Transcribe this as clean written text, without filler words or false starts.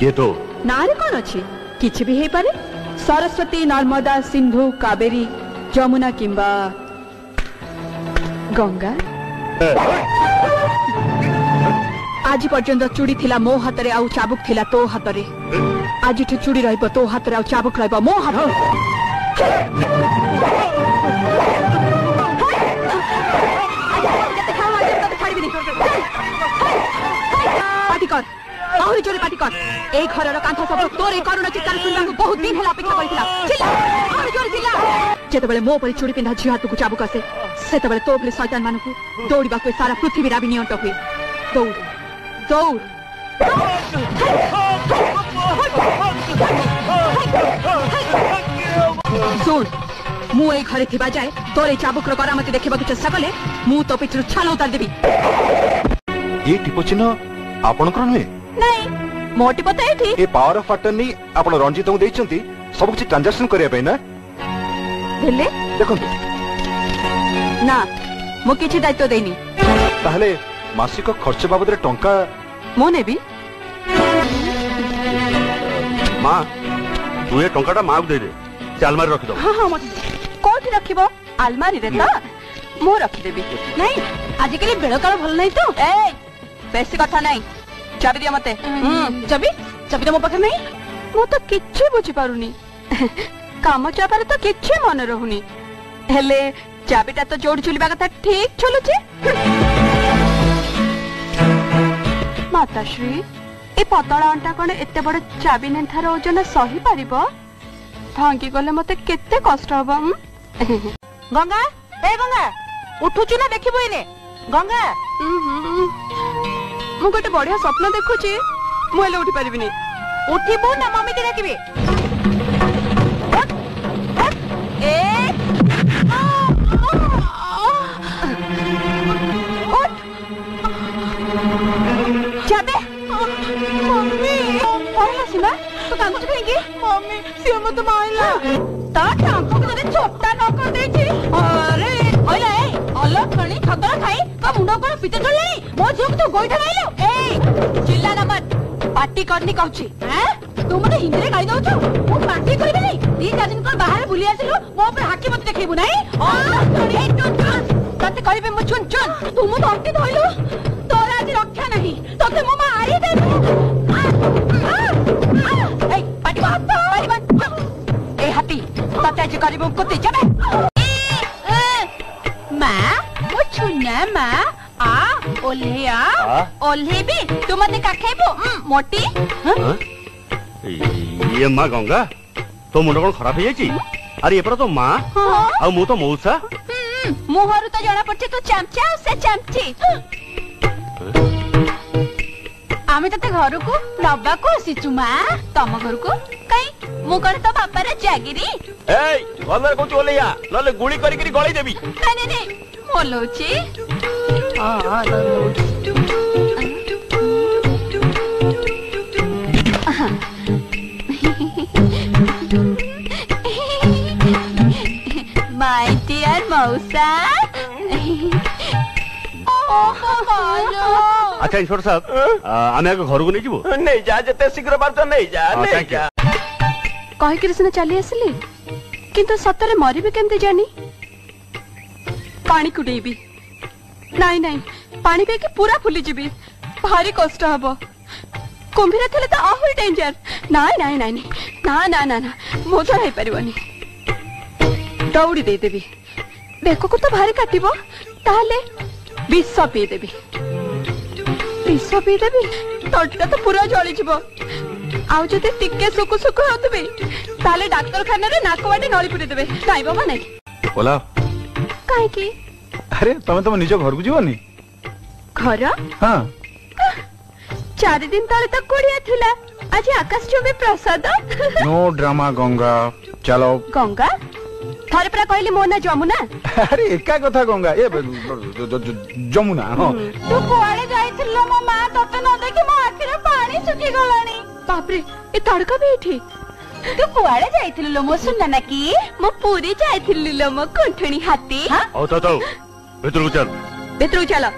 किए तो नारे कौन अच्छी किछि भी हे पारे सरस्वती नर्मदा सिंधु कावेरी जमुना किंबा गंगा। आज पर्यंत चूड़ी थिला मो हाथ रे आउ चाबुक थिला तो हाथ रे आज चूड़ी रहिबो तो हाथ रे आउ चाबुक रहिबो मो हाथ पार्टी कर आहुरी जोरे पार्टी कर ए घरर कांथ सब तोर ए करुण चित्कार सुनबा को बहुत दिन हला अपेक्षा करितला चिल्ला आहुरी जोरे चिल्ला जेतेबेले मो परि चूड़ी पिंधा झिया तुकु चाबुक आसे सेतेबेले तो भले शैतान मानकु दौड़िबा को सारा पृथ्वी राबी नियंट हुए दौड़ दौड़ सुन मु ए घरे थिबा जाए तोरे चाबुक रो करामती देखिबा को चेष्टा कले मु तो पिठरु छाल उतार देबी। ये टिपो चिन्ह आपनकर नुहे नहीं मो टिपो तो एठी ए पावर ऑफ अटर्नी आपण रंजित को देइचंती सब कुछ ट्रांजैक्शन करिया पे ना हेले देखो ना मु किछि दायित्व देनी ताहले मासिक खर्च बाबद रे टंका मो नेबी मां तू ए टंकाटा मां को दे दे से अलमारी रखि दो। हां हां मत कोठी रखिबो अलमारी रे ता मो रखि देबी नहीं आज के बेळ काल भल नहीं तो ए बेसी कथा नहीं चाबी दिया मते चाबी चाबी तो मो पाखे नहीं मो तो किछि बुझी पारुनी काम चापारे तो किछि मन रहउनी हेले चाबीटा तो जोड़ चुलिबा कथा ठीक चलुची माताश्री ए पतला अंटा कण एते बड़ चाबी नेथार ओजन सही पारिबो भांगी गले मते केते कष्ट हबो। गंगा ए गंगा उठुचु ना देखिबो इने गंगा मु गोटे बढ़िया स्वप्न देखुची मु हेले उठी परिबिनी उठिबो ना मम्मी के डाकिबे ए चाबे मम्मी कौन सीमा तो कागज करेंगे मम्मी सी मत माइला ता टांको के जरे छोटा न कर देची अरे ओले अलग खणी खतरा खाई का मुंडो को पिते चलले मो झुक तो गोइठा लाइलो ए चिल्ला ना मत पार्टी करनी कहूची हैं तू मने हिंदी रे गाई दउछु मो पार्टी करबे नहीं 3 दिन को बाहर बुली आसिलु मो पर हाकी मत देखैबु नहीं ए टुन तते कहबे मो चुन चुन तू मो अंटी धइलु तोरा आज रक्षा नहीं तते मो मारी दे ए पार्टी मत ए हाथी तते आज करबो कुत्ते जाबे मां मो छुना मां आ ओले आ ओले भी तू मते का खाइबो मोटी ये मां गंगा तो मुंड कोन खराब हे जाई अरे ये पर तो मां आ मु तो मौसा मुहरु तो जणा पड़छ तू चमचा से चमची आमे तते घर को नबा को आसीचु मां तम घर को कई मु कर तो बापा रे जागिरी ए गंगा को ओलेया नले गुली करी करी गळी देबी नहीं नहीं बोलौची हां माय डियर मौसा अच्छा इंस्पेक्टर साहब आमे घर को नहीं जीवो नहीं जा जते शीघ्र बार तो नहीं जा कहि कृष्ण चली आसली किंतु सतरे मरी भी केमते जानी पानी कुडेबी नहीं नहीं पानी पे के पूरा फुली जीबी भारी कष्ट हबो कुंभीर थले तो आहुरी डेंजर नहीं नहीं नहीं ना ना ना ना मो तो है परिवनी दौड़ी दे देबी बेको को तो भारी काटिबो ताले विष पी देबी विष पी देबी तोटा तो पूरा जली जीवो आउ जते टिके सुकु सुकु होतबे ताले डॉक्टर खाना रे नाक वाटे नळी पुरे देबे नाही बाबा नाही बोला काहे की अरे तमे निज घर को जीवनी घर हां 4 दिन तले तो कुड़िया थिला आज आकाश चुबे प्रसाद नो ड्रामा गंगा चलो गंगा थारे परा कहली मो ना जमुना अरे एका कथा गंगा ए जमुना हां तू कोआड़े जाइथिलो मो मां तते न देखि मो आखिरे पानी सुखी गलानी बाप रे ए तड़का भी एठी तू कोआड़े जाइथिलो मो सुनना ना की मो पूरी जाइथिलो मो कंठणी हाथी हां ओ तो भीतर को चल चलो